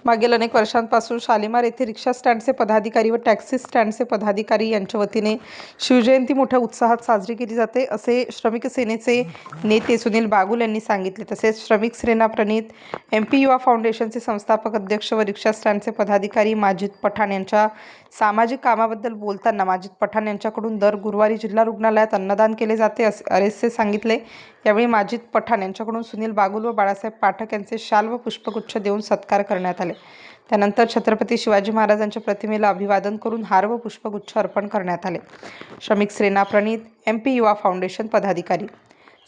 मागील अनेक वर्षांपासून शालिमार येथे रिक्षा स्टँडचे पदाधिकारी व टॅक्सी स्टँडचे पदाधिकारी यांच्या वतीने शिवजयंती मोठ्या उत्साहात साजरी केली जाते, असे श्रमिक सेनेचे नेते सुनील बागुल यांनी सांगितले। तसेच श्रमिक सेना प्रणीत MP युवा फाउंडेशनचे संस्थापक अध्यक्ष व रिक्षा स्टँडचे पदाधिकारी माजिद पठाण यांच्या सामाजिक कामाबद्दल बोलताना माजिद पठाण यांच्याकडून दर गुरुवारी जिल्हा रुग्णालयात अन्नदान केले जाते असे सांगितले। यावेळी माजिद पठाण यांच्याकडून सुनील बागुल व बाळासाहेब पाठक यांचे शाल व पुष्पगुच्छ देऊन सत्कार करण्यात आले। त्यानंतर छत्रपती शिवाजी महाराजांच्या प्रतिमेला अभिवादन करून हार व पुष्पगुच्छ अर्पण करण्यात आले। श्रमिक सेना प्रणीत MP युवा फाउंडेशन पदाधिकारी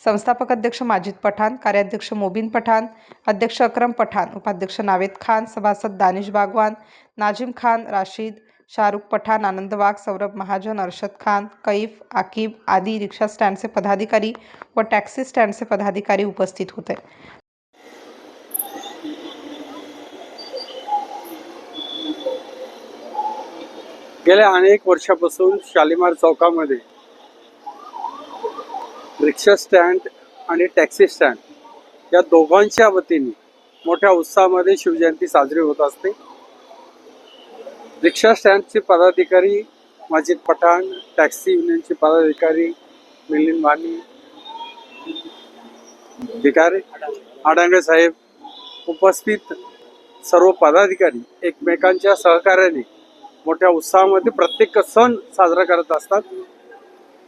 संस्थापक अध्यक्ष माजिद पठाण, कार्याध्यक्ष मोबिन पठाण, अध्यक्ष अकरम पठाण, उपाध्यक्ष नावेद खान, सभासद दानिश बागवान, नाजिम खान, राशिद, शाहरुख पठाण, आनंद वाघ, सौरभ महाजन, अरशद खान, कैफ, आकिब आदी रिक्षा स्टँडचे पदाधिकारी व टॅक्सी स्टँडचे पदाधिकारी उपस्थित होते। गेल्या अनेक वर्षापासून शालिमार चौकामध्ये रिक्षा स्टँड आणि टॅक्सी स्टँड या दोघांच्या वतीने मोठ्या उत्साहामध्ये शिवजयंती साजरी होत असते। रिक्षा स्टँडचे पदाधिकारी माजिद पठाण, टॅक्सी युनियनचे पदाधिकारी मिलिंद मानी, भिकारे आडांगे साहेब, उपस्थित सर्व पदाधिकारी एकमेकांच्या सहकार्याने मोठ्या उत्साहामध्ये प्रत्येक सण साजरा करत असतात।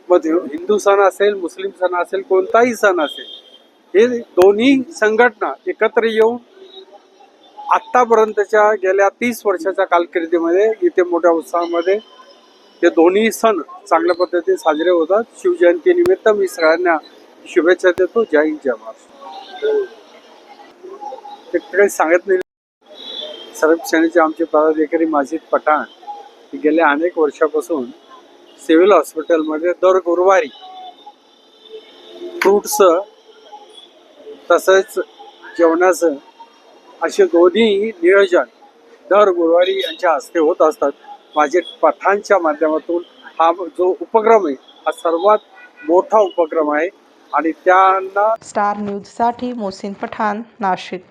मग हिंदू सण असेल, मुस्लिम सण असेल, कोणताही सण असेल, हे दोन्ही संघटना एकत्र येऊन आत्तापर्यंतच्या गेल्या 30 वर्षाच्या कालखंडामध्ये इथे मोठ्या उत्साहामध्ये हे दोन्ही सण चांगल्या पद्धतीने साजरे होतात। शिवजयंती निमित्त मी सगळ्यांना शुभेच्छा देतो। जय हिंद, जय महाराष्ट्र। ते काही सांगत नाही। श्रमिक सेनेचे आमचे पदाधिकारी माजिद पठाण गेल्या अनेक वर्षापासून सिव्हिल हॉस्पिटलमध्ये दर गुरुवारी फ्रूट्स तसेच जेवणाचं असे दोन्ही नियोजन दर गुरुवारी यांच्या हस्ते होत असतात। माजिद पठाणच्या माध्यमातून हा जो उपक्रम आहे हा सर्वात मोठा उपक्रम आहे आणि त्यांना स्टार न्यूजसाठी मोहसिन पठाण, नाशिक।